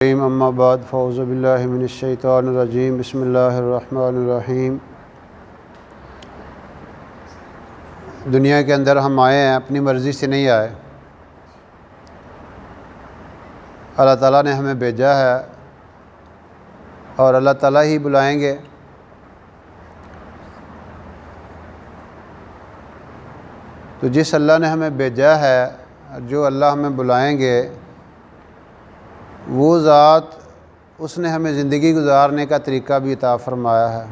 اما بعد فاعوذ باللہ من الشیطان الرجیم بسم اللہ الرحمن الرحیم۔ دنیا کے اندر ہم آئے ہیں، اپنی مرضی سے نہیں آئے۔ اللہ تعالیٰ نے ہمیں بھیجا ہے اور اللہ تعالیٰ ہی بلائیں گے۔ تو جس اللہ نے ہمیں بھیجا ہے، جو اللہ ہمیں بلائیں گے، وہ ذات اس نے ہمیں زندگی گزارنے کا طریقہ بھی عطا فرمایا ہے۔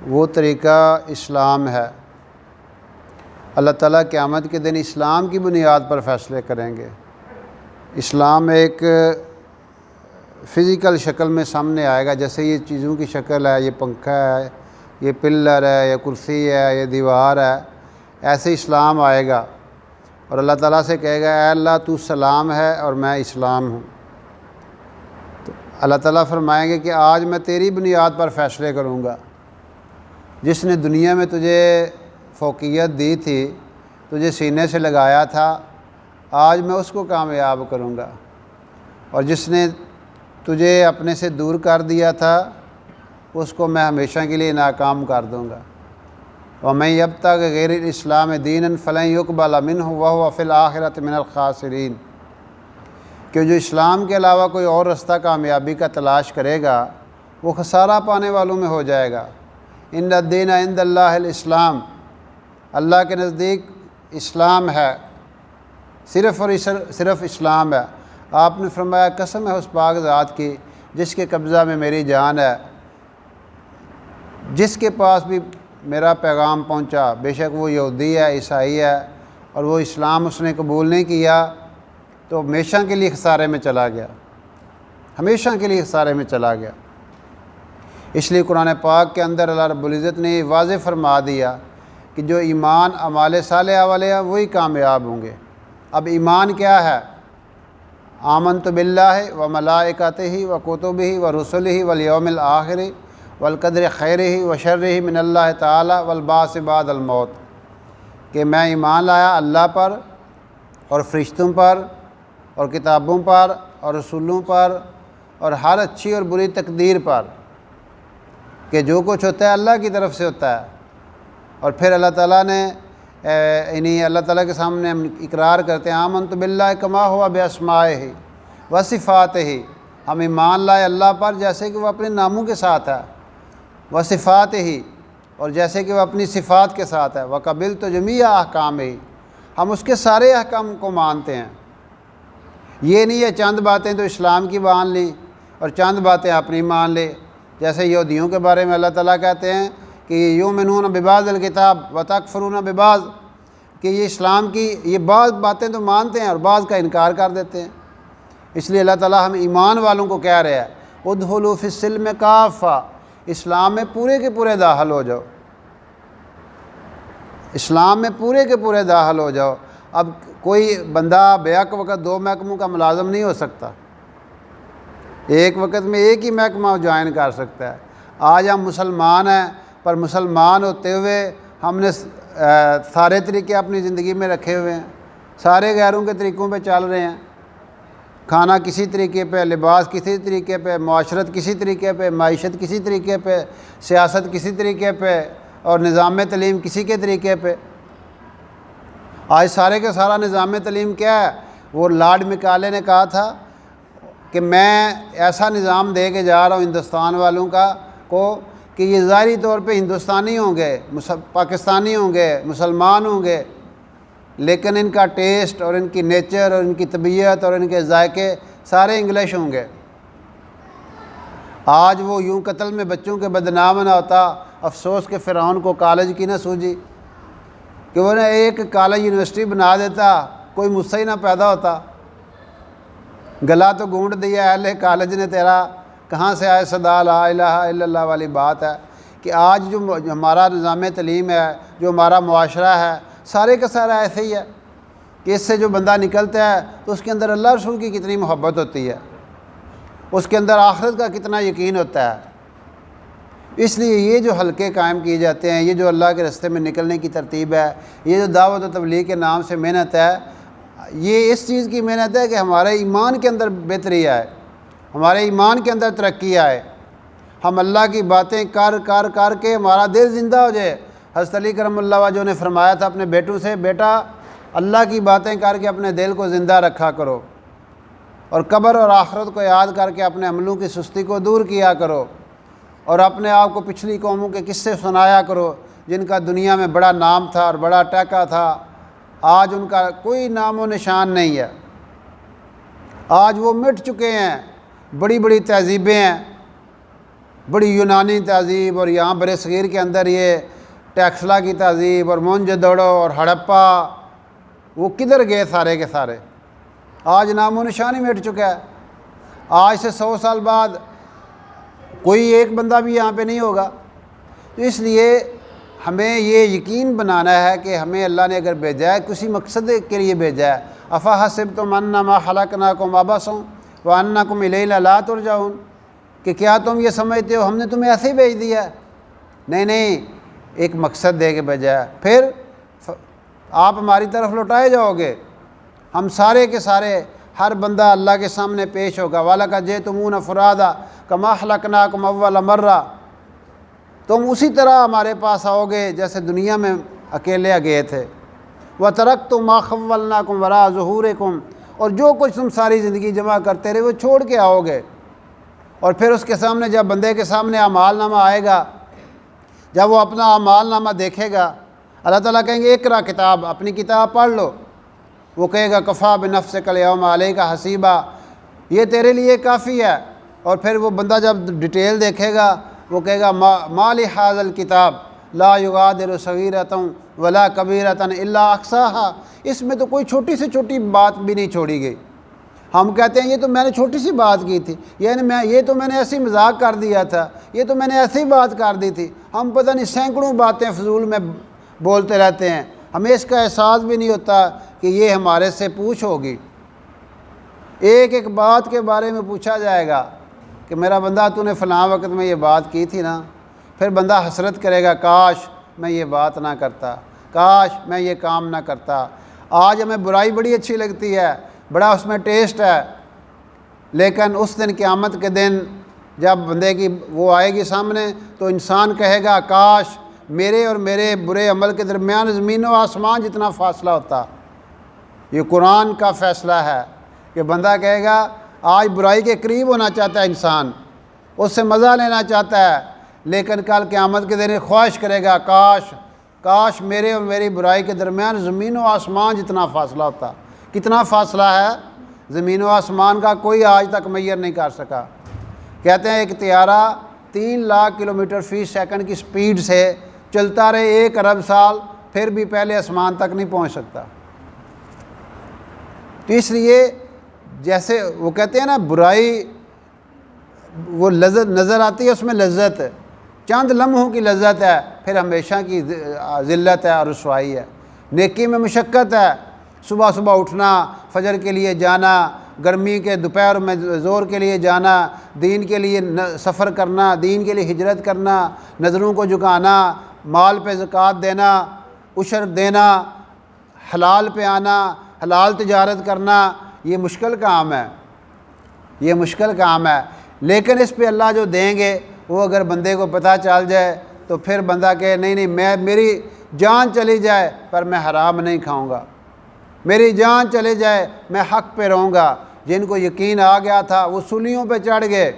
وہ طریقہ اسلام ہے۔ اللہ تعالیٰ قیامت کے دن اسلام کی بنیاد پر فیصلے کریں گے۔ اسلام ایک فزیکل شکل میں سامنے آئے گا، جیسے یہ چیزوں کی شکل ہے، یہ پنکھا ہے، یہ پلر ہے، یہ کرسی ہے، یہ دیوار ہے، ایسے اسلام آئے گا اور اللہ تعالیٰ سے کہے گا، اے اللہ تو سلام ہے اور میں اسلام ہوں۔ تو اللہ تعالیٰ فرمائیں گے کہ آج میں تیری بنیاد پر فیصلے کروں گا۔ جس نے دنیا میں تجھے فوقیت دی تھی، تجھے سینے سے لگایا تھا، آج میں اس کو کامیاب کروں گا، اور جس نے تجھے اپنے سے دور کر دیا تھا، اس کو میں ہمیشہ کے لیے ناکام کر دوں گا۔ وَمَن يَبْتَغِ غَيْرَ الْإِسْلَامِ دِينًا فَلَن يُقْبَلَ مِنْهُ وَهُوَ فِي الْآخِرَةِ مِنَ الْخَاسِرِينَ۔ کہ جو اسلام کے علاوہ کوئی اور رستہ کامیابی کا تلاش کرے گا، وہ خسارہ پانے والوں میں ہو جائے گا۔ ان الدین عند اللہ الاسلام، اللہ کے نزدیک اسلام ہے، صرف اور صرف اسلام ہے۔ آپ نے فرمایا، قسم ہے اس پاک ذات کی جس کے قبضہ میں میری جان ہے، جس کے پاس بھی میرا پیغام پہنچا، بے شک وہ یہودی ہے، عیسائی ہے، اور وہ اسلام اس نے قبول نہیں کیا، تو ہمیشہ کے لیے خسارے میں چلا گیا، ہمیشہ کے لیے خسارے میں چلا گیا۔ اس لیے قرآن پاک کے اندر اللہ رب العزت نے واضح فرما دیا کہ جو ایمان اعمال صالحہ والے ہیں وہی کامیاب ہوں گے۔ اب ایمان کیا ہے؟ آمنت باللہ و ملائکتہ و کتبہ و رسلہ والیوم الآخر والقدر خیرہ و شرہ من اللہ تعالی والبعث بعد الموت، کہ میں ایمان لایا اللہ پر اور فرشتوں پر اور کتابوں پر اور رسولوں پر اور ہر اچھی اور بری تقدیر پر، کہ جو کچھ ہوتا ہے اللہ کی طرف سے ہوتا ہے۔ اور پھر اللہ تعالیٰ نے اللہ تعالیٰ کے سامنے ہم اقرار کرتے ہیں، آمنت باللہ کما ہوا باسمائہ و صفاتہ، ہم ایمان لائے اللہ پر جیسے کہ وہ اپنے ناموں کے ساتھ ہے، و صفاتہ، اور جیسے کہ وہ اپنی صفات کے ساتھ ہے، وقبلت جمیع احکامہ، ہم اس کے سارے احکام کو مانتے ہیں۔ یہ نہیں ہے چند باتیں تو اسلام کی مان لی اور چند باتیں اپنی مان لی، جیسے یہودیوں کے بارے میں اللہ تعالیٰ کہتے ہیں کہ یؤمنون ببعض الکتاب وتکفرون ببعض، کہ یہ اسلام کی یہ بعض باتیں تو مانتے ہیں اور بعض کا انکار کر دیتے ہیں۔ اس لیے اللہ تعالیٰ ہم ایمان والوں کو کہہ رہے ہیں، ادخلوا فی السلم کافہ، اسلام میں پورے کے پورے داخل ہو جاؤ، اسلام میں پورے کے پورے داخل ہو جاؤ۔ اب کوئی بندہ بیک وقت دو محکموں کا ملازم نہیں ہو سکتا، ایک وقت میں ایک ہی محکمہ جوائن کر سکتا ہے۔ آج ہم مسلمان ہیں، پر مسلمان ہوتے ہوئے ہم نے سارے طریقے اپنی زندگی میں رکھے ہوئے ہیں، سارے غیروں کے طریقوں پہ چل رہے ہیں۔ کھانا کسی طریقے پہ، لباس کسی طریقے پہ، معاشرت کسی طریقے پہ، معیشت کسی طریقے پہ، سیاست کسی طریقے پہ، اور نظام تعلیم کسی کے طریقے پہ۔ آج سارے کا سارا نظام تعلیم کیا ہے؟ وہ لارڈ مکالے نے کہا تھا کہ میں ایسا نظام دے کے جا رہا ہوں ہندوستان والوں کو کہ یہ ظاہری طور پہ ہندوستانی ہوں گے، پاکستانی ہوں گے، مسلمان ہوں گے، لیکن ان کا ٹیسٹ اور ان کی نیچر اور ان کی طبیعت اور ان کے ذائقے سارے انگلش ہوں گے۔ آج وہ یوں قتل میں بچوں کے بدنام نہ ہوتا، افسوس کہ فرعون کو کالج کی نہ سوجی، کہ وہ نے ایک کالج یونیورسٹی بنا دیتا، کوئی مجھ سے ہی نہ پیدا ہوتا۔ گلا تو گونڈ دیا اہل کالج نے تیرا، کہاں سے آئے صدا لا الہ الا اللہ والی بات ہے۔ کہ آج جو ہمارا نظام تعلیم ہے، جو ہمارا معاشرہ ہے، سارے کا سارا ایسے ہی ہے کہ اس سے جو بندہ نکلتا ہے تو اس کے اندر اللہ رسول کی کتنی محبت ہوتی ہے، اس کے اندر آخرت کا کتنا یقین ہوتا ہے۔ اس لیے یہ جو حلقے قائم کیے جاتے ہیں، یہ جو اللہ کے راستے میں نکلنے کی ترتیب ہے، یہ جو دعوت و تبلیغ کے نام سے محنت ہے، یہ اس چیز کی محنت ہے کہ ہمارے ایمان کے اندر بہتری آئے، ہمارے ایمان کے اندر ترقی آئے، ہم اللہ کی باتیں کر کر کر کے ہمارا دل زندہ ہو جائے۔ حضرت علی کرم اللہ وجہ نے فرمایا تھا اپنے بیٹوں سے، بیٹا اللہ کی باتیں کر کے اپنے دل کو زندہ رکھا کرو، اور قبر اور آخرت کو یاد کر کے اپنے عملوں کی سستی کو دور کیا کرو، اور اپنے آپ کو پچھلی قوموں کے قصے سنایا کرو جن کا دنیا میں بڑا نام تھا اور بڑا ٹیکا تھا، آج ان کا کوئی نام و نشان نہیں ہے، آج وہ مٹ چکے ہیں۔ بڑی بڑی تہذیبیں ہیں، بڑی یونانی تہذیب، اور یہاں برصغیر کے اندر یہ ٹیکسلا کی تہذیب اور موہنجو-دڑو اور ہڑپا، وہ کدھر گئے سارے کے سارے؟ آج نام و نشان ہی مٹ چکا ہے۔ آج سے 100 سال بعد کوئی ایک بندہ بھی یہاں پہ نہیں ہوگا۔ تو اس لیے ہمیں یہ یقین بنانا ہے کہ ہمیں اللہ نے اگر بھیجا ہے کسی مقصد کے لیے بھیجا ہے۔ افحسبتم انما خلقناکم عبثا وانکم الینا لا ترجعون، کہ کیا تم یہ سمجھتے ہو ہم نے تمہیں ایسے ہی بھیج دیا ہے؟ نہیں، ایک مقصد دے کے بھیجا ہے، پھر آپ ہماری طرف لوٹائے جاؤ گے۔ ہم سارے کے سارے، ہر بندہ اللہ کے سامنے پیش ہوگا۔ وَلَقَدْ جِئْتُمُونَا فُرَادَىٰ كَمَا خَلَقْنَاكُمْ أَوَّلَ مَرَّةٍ، تم اسی طرح ہمارے پاس آؤ گے جیسے دنیا میں اکیلے گئے تھے۔ وَتَرَكْتُم مَا خَوَّلْنَاكُمْ وَرَاءَ ظُهُورِكُمْ، اور جو کچھ تم ساری زندگی جمع کرتے رہے وہ چھوڑ کے آؤ گے۔ اور پھر اس کے سامنے، جب بندے کے سامنے اعمال نامہ آئے گا، جب وہ اپنا اعمال نامہ دیکھے گا، اللہ تعالیٰ کہیں گے اقرا کتاب، اپنی کتاب پڑھ لو۔ وہ کہے گا کفا بنفسک الیوم علیک حسیبا، یہ تیرے لیے کافی ہے۔ اور پھر وہ بندہ جب ڈیٹیل دیکھے گا، وہ کہے گا ما لہذا الکتاب لا یغادر صغیرۃ ولا کبیرۃ الا احصاها، اس میں تو کوئی چھوٹی سے چھوٹی بات بھی نہیں چھوڑی گئی۔ ہم کہتے ہیں یہ تو میں نے چھوٹی سی بات کی تھی، یعنی یہ تو میں نے ایسی مذاق کر دیا تھا، یہ تو میں نے ایسی بات کر دی تھی۔ ہم پتہ نہیں سینکڑوں باتیں فضول میں بولتے رہتے ہیں، ہمیں اس کا احساس بھی نہیں ہوتا کہ یہ ہمارے سے پوچھ ہوگی۔ ایک ایک بات کے بارے میں پوچھا جائے گا کہ میرا بندہ تو نے فلاں وقت میں یہ بات کی تھی نا، پھر بندہ حسرت کرے گا کاش میں یہ بات نہ کرتا، کاش میں یہ کام نہ کرتا۔ آج ہمیں برائی بڑی اچھی لگتی ہے، بڑا اس میں ٹیسٹ ہے، لیکن اس دن قیامت کے دن جب بندے کی وہ آئے گی سامنے تو انسان کہے گا کاش میرے اور میرے برے عمل کے درمیان زمین و آسمان جتنا فاصلہ ہوتا۔ یہ قرآن کا فیصلہ ہے کہ بندہ کہے گا آج برائی کے قریب ہونا چاہتا ہے انسان، اس سے مزہ لینا چاہتا ہے، لیکن کل قیامت کے دن خواہش کرے گا کاش میرے اور میری برائی کے درمیان زمین و آسمان جتنا فاصلہ ہوتا۔ کتنا فاصلہ ہے؟ زمین و آسمان کا کوئی آج تک میئر نہیں کر سکا۔ کہتے ہیں ایک طیارہ 3 لاکھ کلومیٹر فی سیکنڈ کی سپیڈ سے چلتا رہے 1 ارب سال، پھر بھی پہلے آسمان تک نہیں پہنچ سکتا۔ تو اس لیے جیسے وہ کہتے ہیں نا برائی وہ لذت نظر آتی ہے، اس میں لذت ہے، چند لمحوں کی لذت ہے، پھر ہمیشہ کی ذلت ہے اور رسوائی ہے۔ نیکی میں مشقت ہے، صبح صبح اٹھنا، فجر کے لیے جانا، گرمی کے دوپہر میں زور کے لیے جانا، دین کے لیے سفر کرنا، دین کے لیے ہجرت کرنا، نظروں کو جھکانا، مال پہ زکوٰۃ دینا، عشر دینا، حلال پہ آنا، حلال تجارت کرنا، یہ مشکل کام ہے، یہ مشکل کام ہے۔ لیکن اس پہ اللہ جو دیں گے وہ اگر بندے کو پتہ چل جائے تو پھر بندہ کہے نہیں میری جان چلی جائے پر میں حرام نہیں کھاؤں گا، میری جان چلے جائے میں حق پہ رہوں گا۔ جن کو یقین آ گیا تھا وہ سولیوں پہ چڑھ گئے،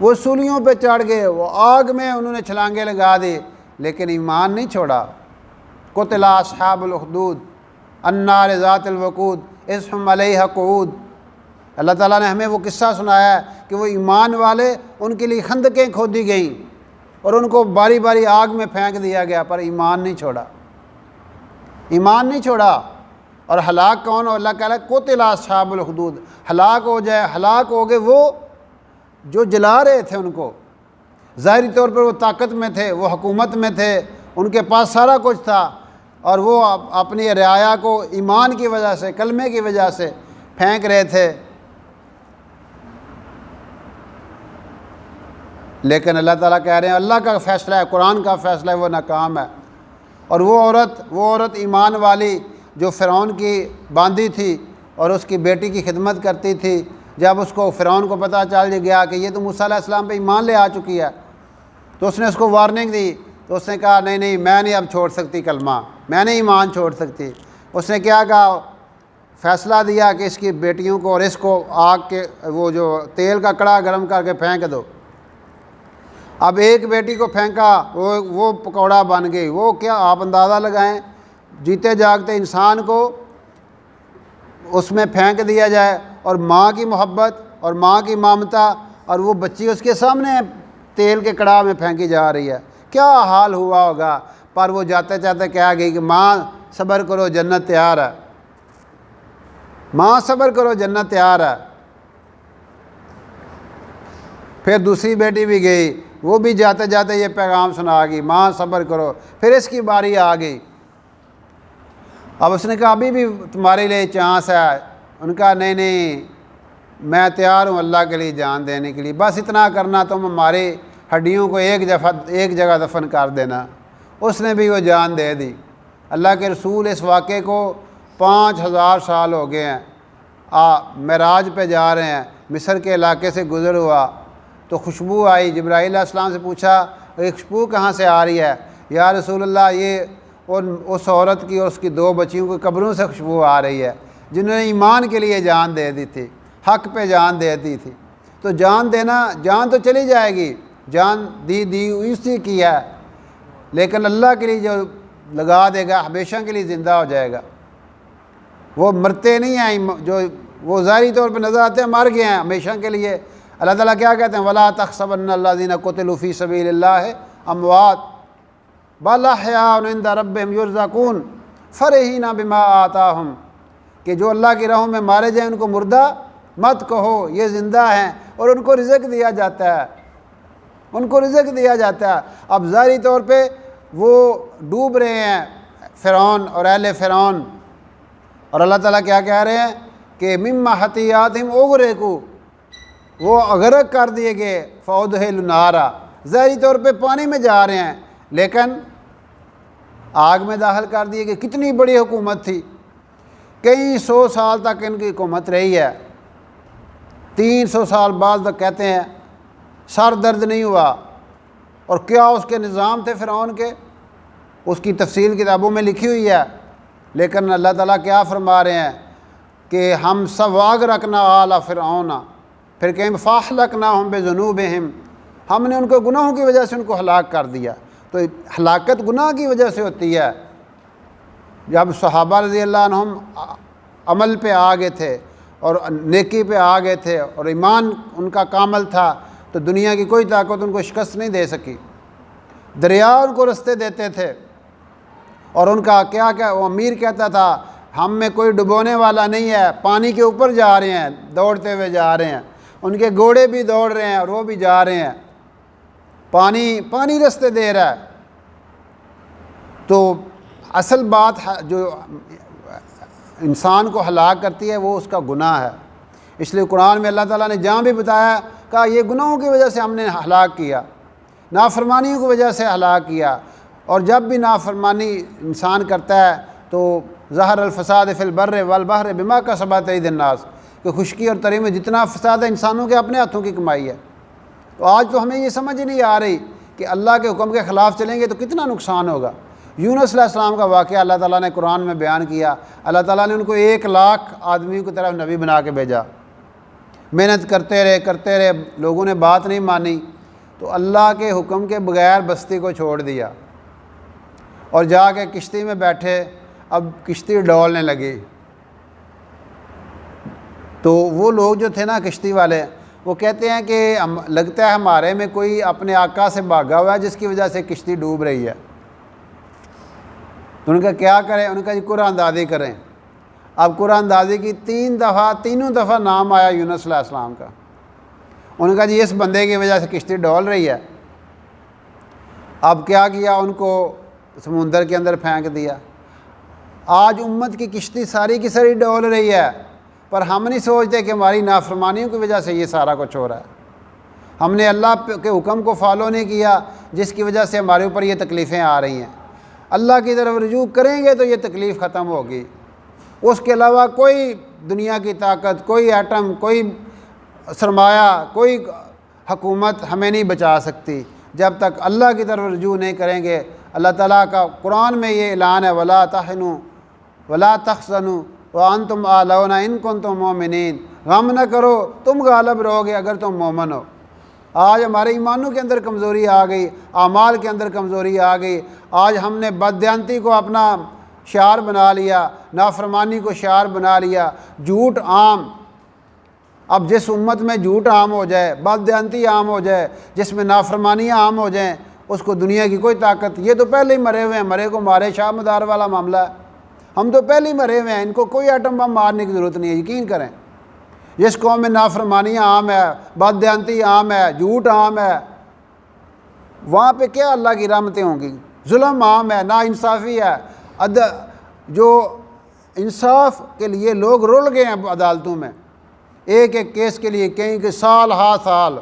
وہ سولیوں پہ چڑھ گئے، وہ آگ میں انہوں نے چھلانگیں لگا دی، لیکن ایمان نہیں چھوڑا۔ قتل اصحاب الاخدود النار ذات الوقود اذ هم علیہا قعود۔ اللہ تعالیٰ نے ہمیں وہ قصہ سنایا ہے کہ وہ ایمان والے، ان کے لیے خندقیں کھودی گئیں اور ان کو باری باری آگ میں پھینک دیا گیا، پر ایمان نہیں چھوڑا، ایمان نہیں چھوڑا۔ اور ہلاک کون ہو؟ اللہ کہہ رہا ہے قتل اصحاب الاخدود، ہلاک ہو جائے، ہلاک ہو گئے وہ جو جلا رہے تھے ان کو۔ ظاہری طور پر وہ طاقت میں تھے، وہ حکومت میں تھے، ان کے پاس سارا کچھ تھا، اور وہ اپنی رعایا کو ایمان کی وجہ سے، کلمے کی وجہ سے پھینک رہے تھے۔ لیکن اللہ تعالیٰ کہہ رہے ہیں اللہ کا فیصلہ ہے، قرآن کا فیصلہ ہے، وہ ناکام ہے۔ اور وہ عورت ایمان والی جو فرعون کی باندی تھی اور اس کی بیٹی کی خدمت کرتی تھی، جب اس کو فرعون کو پتہ چل گیا کہ یہ تو موسیٰ علیہ السلام پہ ایمان لے آ چکی ہے، تو اس نے اس کو وارننگ دی، تو اس نے کہا نہیں نہیں میں نہیں اب چھوڑ سکتی کلمہ، میں نہیں ایمان چھوڑ سکتی۔ اس نے کیا کہا، فیصلہ دیا کہ اس کی بیٹیوں کو اور اس کو آگ کے وہ جو تیل کا کڑا گرم کر کے پھینک دو۔ اب ایک بیٹی کو پھینکا، وہ پکوڑا بن گئی، وہ کیا آپ اندازہ لگائیں، جیتے جاگتے انسان کو اس میں پھینک دیا جائے، اور ماں کی محبت اور ماں کی ممتا، اور وہ بچی اس کے سامنے تیل کے کڑاہ میں پھینکی جا رہی ہے، کیا حال ہوا ہوگا۔ پر وہ جاتے جاتے کہہ گئی کہ ماں صبر کرو جنت تیار ہے، ماں صبر کرو جنت تیار ہے۔ پھر دوسری بیٹی بھی گئی، وہ بھی جاتے جاتے یہ پیغام سنا گئی، ماں صبر کرو۔ پھر اس کی باری آ گئی، اب اس نے کہا ابھی بھی تمہارے لیے چانس ہے۔ ان کا نہیں نہیں میں تیار ہوں اللہ کے لیے جان دینے کے لیے، بس اتنا کرنا تم ہماری ہڈیوں کو ایک جگہ دفن کر دینا۔ اس نے بھی وہ جان دے دی۔ اللہ کے رسول اس واقعے کو 5000 سال ہو گئے ہیں، معراج پہ جا رہے ہیں، مصر کے علاقے سے گزر ہوا تو خوشبو آئی، جبرائیل علیہ السلام سے پوچھا یہ خوشبو کہاں سے آ رہی ہے؟ یا رسول اللہ یہ اس عورت کی اور اس کی 2 بچیوں کی قبروں سے خوشبو آ رہی ہے جنہوں نے ایمان کے لیے جان دے دی تھی، حق پہ جان دے دی تھی۔ تو جان دینا، جان تو چلی جائے گی، جان دی اسی کی ہے، لیکن اللہ کے لیے جو لگا دے گا ہمیشہ کے لیے زندہ ہو جائے گا۔ وہ مرتے نہیں ہیں، جو وہ ظاہری طور پہ نظر آتے ہیں مر گئے ہیں ہمیشہ کے لیے۔ اللہ تعالیٰ کیا کہتے ہیں، وَلَا تَحْسَبَنَّ الَّذِينَ قُتِلُوا فِي سَبِيلِ اللَّهِ أَمْوَاتٌ بَلْ أَحْيَاءٌ عِندَ رَبِّهِمْ يُرْزَقُونَ فَرِحِينَ بِمَا آتَاهُمْ، کہ جو اللہ کی راہوں میں مارے جائیں ان کو مردہ مت کہو، یہ زندہ ہیں اور ان کو رزق دیا جاتا ہے، ان کو رزق دیا جاتا ہے۔ اب ظاہری طور پہ وہ ڈوب رہے ہیں فرعون اور اہل فرعون، اور اللہ تعالیٰ کیا کہہ رہے ہیں کہ مما خطیئاتہم اغرقوا، وہ غرق کر دیے گئے، فأدخلوا نارا، ظاہری طور پہ پانی میں جا رہے ہیں لیکن آگ میں داخل کر دیے گئے۔ کتنی بڑی حکومت تھی، کئی 100 سال تک ان کی حکومت رہی ہے، 300 سال بعد تک کہتے ہیں سر درد نہیں ہوا۔ اور کیا اس کے نظام تھے فرعون کے، اس کی تفصیل کتابوں میں لکھی ہوئی ہے، لیکن اللہ تعالیٰ کیا فرما رہے ہیں کہ ہم سواغرقنا آل فرعون، پھر کہیں فاہلکناہم بذنوبہم، ہم نے ان کو گناہوں کی وجہ سے ان کو ہلاک کر دیا۔ تو ہلاکت گناہ کی وجہ سے ہوتی ہے۔ جب صحابہ رضی اللہ عنہم عمل پہ آ گئے تھے اور نیکی پہ آ گئے تھے اور ایمان ان کا کامل تھا، تو دنیا کی کوئی طاقت ان کو شکست نہیں دے سکی۔ دریا ان کو رستے دیتے تھے، اور ان کا کیا وہ امیر کہتا تھا ہم میں کوئی ڈبونے والا نہیں ہے، پانی کے اوپر جا رہے ہیں، دوڑتے ہوئے جا رہے ہیں، ان کے گھوڑے بھی دوڑ رہے ہیں اور وہ بھی جا رہے ہیں، پانی رستے دے رہا ہے۔ تو اصل بات جو انسان کو ہلاک کرتی ہے وہ اس کا گناہ ہے۔ اس لیے قرآن میں اللہ تعالیٰ نے جہاں بھی بتایا، کہا یہ گناہوں کی وجہ سے ہم نے ہلاک کیا، نافرمانیوں کی وجہ سے ہلاک کیا۔ اور جب بھی نافرمانی انسان کرتا ہے تو ظہر الفساد فی البر والبحر بما کسبت ایدی الناس، کہ خشکی اور تری میں جتنا فساد ہے انسانوں کے اپنے ہاتھوں کی کمائی ہے۔ تو آج تو ہمیں یہ سمجھ نہیں آ رہی کہ اللہ کے حکم کے خلاف چلیں گے تو کتنا نقصان ہوگا۔ یونس علیہ السلام کا واقعہ اللہ تعالیٰ نے قرآن میں بیان کیا، اللہ تعالیٰ نے ان کو 1,00,000 آدمیوں کی طرف نبی بنا کے بھیجا، محنت کرتے رہے، لوگوں نے بات نہیں مانی، تو اللہ کے حکم کے بغیر بستی کو چھوڑ دیا اور جا کے کشتی میں بیٹھے۔ اب کشتی ڈولنے لگی تو وہ لوگ جو تھے نا کشتی والے، وہ کہتے ہیں کہ لگتا ہے ہمارے میں کوئی اپنے آقا سے بھاگا ہوا ہے جس کی وجہ سے کشتی ڈوب رہی ہے۔ تو ان کا کیا کریں، ان کا جی قرآن اندازی کریں۔ اب قرآن اندازی کی تینوں دفعہ نام آیا یونس علیہ السلام کا۔ ان کا جی اس بندے کی وجہ سے کشتی ڈول رہی ہے۔ اب کیا کیا، ان کو سمندر کے اندر پھینک دیا۔ آج امت کی کشتی ساری کی ساری ڈول رہی ہے، پر ہم نہیں سوچتے کہ ہماری نافرمانیوں کی وجہ سے یہ سارا کچھ ہو رہا ہے۔ ہم نے اللہ کے حکم کو فالو نہیں کیا، جس کی وجہ سے ہمارے اوپر یہ تکلیفیں آ رہی ہیں۔ اللہ کی طرف رجوع کریں گے تو یہ تکلیف ختم ہوگی۔ اس کے علاوہ کوئی دنیا کی طاقت، کوئی ایٹم، کوئی سرمایہ، کوئی حکومت ہمیں نہیں بچا سکتی جب تک اللہ کی طرف رجوع نہیں کریں گے۔ اللہ تعالیٰ کا قرآن میں یہ اعلان ہے، وَلَا تَحِنُوا وَلَا تَحْزَنُوا وَأَنْتُمْ أَعْلَوْنَ إِن كُنتُم مُؤْمِنِينَ، غم نہ کرو، تم غالب رہو گے اگر تم مومن ہو۔ آج ہمارے ایمانوں کے اندر کمزوری آ گئی، اعمال کے اندر کمزوری آ گئی۔ آج ہم نے بددیانتی کو اپنا شعار بنا لیا، نافرمانی کو شعار بنا لیا، جھوٹ عام۔ اب جس امت میں جھوٹ عام ہو جائے، بددیانتی عام ہو جائے، جس میں نافرمانیاں عام ہو جائیں، اس کو دنیا کی کوئی طاقت، یہ تو پہلے ہی مرے ہوئے ہیں، مرے کو مارے شاہ مدار والا معاملہ ہے، ہم تو پہلے ہی مرے ہوئے ہیں، ان کو کوئی ایٹم بم مارنے کی ضرورت نہیں ہے، یقین کریں۔ جس قوم میں نافرمانیاں عام ہے، بددیانتی عام ہے، جھوٹ عام ہے، وہاں پہ کیا اللہ کی رحمتیں ہوں گی؟ ظلم عام ہے، ناانصافی ہے، جو انصاف کے لیے لوگ رول گئے ہیں عدالتوں میں، ایک ایک کیس کے لیے کہیں کہ سال ہا سال۔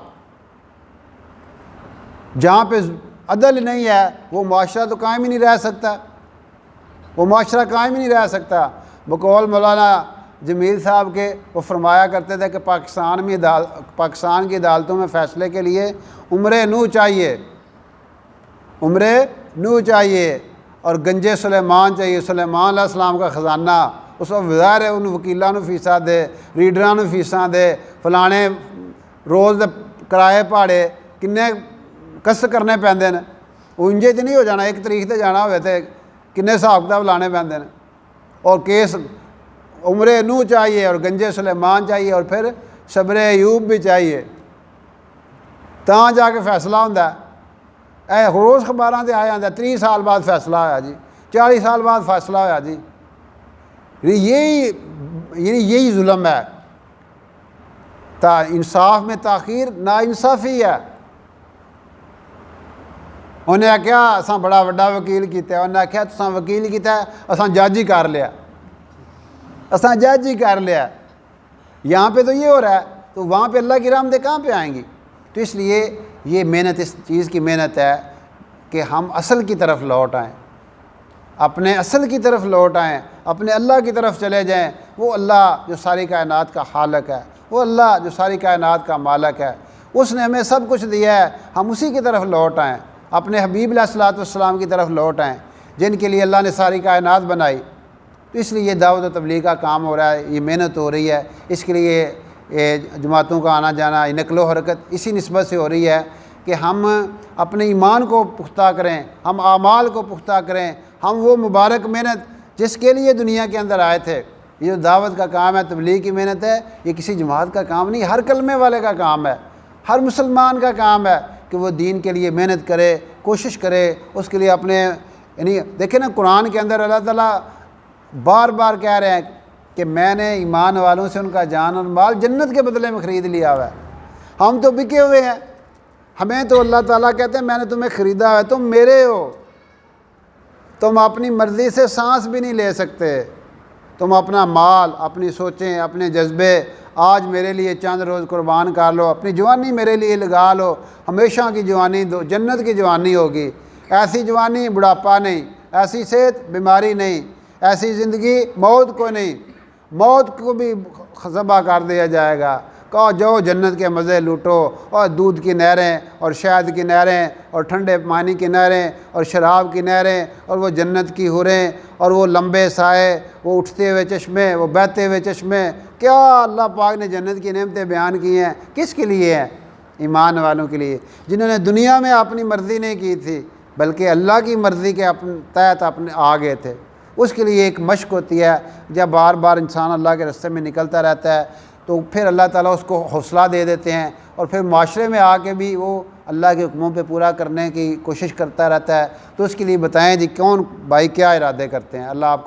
جہاں پہ عدل نہیں ہے وہ معاشرہ تو قائم ہی نہیں رہ سکتا، وہ معاشرہ قائم ہی نہیں رہ سکتا۔ بقول مولانا جمیل صاحب کے، وہ فرمایا کرتے تھے کہ پاکستان کی عدالتوں میں فیصلے کے لیے عمر نوح چاہیے، عمر نوح چاہیے، اور گنجے سلیمان چاہیے، سلیمان علیہ السلام کا خزانہ۔ اس وقت ظاہر ہے ان وکیلاں نوں فیساں دے، ریڈراں نوں فیساں دے، فلانے روز دے کرائے پہاڑے کنے کس کرنے پیندے نے، انجے تے نہیں ہو جانا، ایک تاریخ تے جانا ہوئے تے کنے حساب کتاب لانے پیندے نے۔ اور کیس عمر نوح چاہیے، اور گنجے سلیمان چاہیے، اور پھر صبر ایوب بھی چاہیے، تاں جا کے فیصلہ ہوندا ہے۔ اے روز خبراں تے آیا ہوندا 30 سال بعد فیصلہ ہویا جی، 40 سال بعد فیصلہ ہویا جی۔ یہی ظلم ہے، انصاف میں تاخیر ناانصافی ہے۔ انہیں آخیا اساں بڑا وڈا وکیل کیتا ہے، انہیں آخیا تساں وکیل کیتا ہے، اساں جج ہی کر لیا، اساں جج ہی کر لیا۔ یہاں پہ تو یہ ہو رہا ہے، تو وہاں پہ اللہ کی رحمتیں کہاں پہ آئیں گی؟ تو اس لیے یہ محنت، اس چیز کی محنت ہے کہ ہم اصل کی طرف لوٹ آئیں، اپنے اصل کی طرف لوٹ آئیں، اپنے اللہ کی طرف چلے جائیں۔ وہ اللہ جو ساری کائنات کا خالق ہے، وہ اللہ جو ساری کائنات کا مالک ہے، اس نے ہمیں سب کچھ دیا ہے، ہم اسی کی طرف لوٹ آئیں، اپنے حبیب علیہ الصلوۃ والسلام کی طرف لوٹ آئیں، جن کے لیے اللہ نے ساری کائنات بنائی۔ تو اس لیے یہ دعوت و تبلیغ کا کام ہو رہا ہے، یہ محنت ہو رہی ہے، اس کے لیے جماعتوں کا آنا جانا، نقل و حرکت اسی نسبت سے ہو رہی ہے کہ ہم اپنے ایمان کو پختہ کریں، ہم اعمال کو پختہ کریں، ہم وہ مبارک محنت جس کے لیے دنیا کے اندر آئے تھے۔ یہ جو دعوت کا کام ہے، تبلیغ کی محنت ہے، یہ کسی جماعت کا کام نہیں، ہر کلمے والے کا کام ہے، ہر مسلمان کا کام ہے کہ وہ دین کے لیے محنت کرے، کوشش کرے، اس کے لیے اپنے یعنی دیکھیں نا قرآن کے اندر اللہ تعالیٰ بار بار کہہ رہے ہیں کہ میں نے ایمان والوں سے ان کا جان اور مال جنت کے بدلے میں خرید لیا ہوا ہے۔ ہم تو بکے ہوئے ہیں، ہمیں تو اللہ تعالیٰ کہتے ہیں میں نے تمہیں خریدا ہے، تم میرے ہو، تم اپنی مرضی سے سانس بھی نہیں لے سکتے، تم اپنا مال، اپنی سوچیں، اپنے جذبے آج میرے لیے چند روز قربان کر لو، اپنی جوانی میرے لیے لگا لو، ہمیشہ کی جوانی دو، جنت کی جوانی ہوگی، ایسی جوانی بڑھاپا نہیں، ایسی صحت بیماری نہیں، ایسی زندگی موت کو نہیں، موت کو بھی ذبح کر دیا جائے گا۔ کہو جو جنت کے مزے لوٹو، اور دودھ کی نہریں اور شہد کی نہریں اور ٹھنڈے پانی کی نہریں اور شراب کی نہریں اور وہ جنت کی حوریں اور وہ لمبے سائے، وہ اٹھتے ہوئے چشمے، وہ بہتے ہوئے چشمے، کیا اللہ پاک نے جنت کی نعمتیں بیان کی ہیں، کس کے لیے ہیں؟ ایمان والوں کے لیے، جنہوں نے دنیا میں اپنی مرضی نہیں کی تھی بلکہ اللہ کی مرضی کے تحت اپنے آ گئے تھے۔ اس کے لیے ایک مشق ہوتی ہے، جب بار بار انسان اللہ کے راستے میں نکلتا رہتا ہے تو پھر اللہ تعالیٰ اس کو حوصلہ دے دیتے ہیں، اور پھر معاشرے میں آ کے بھی وہ اللہ کے حکموں پہ پورا کرنے کی کوشش کرتا رہتا ہے۔ تو اس کے لیے بتائیں جی کون بھائی کیا ارادے کرتے ہیں؟ اللہ آپ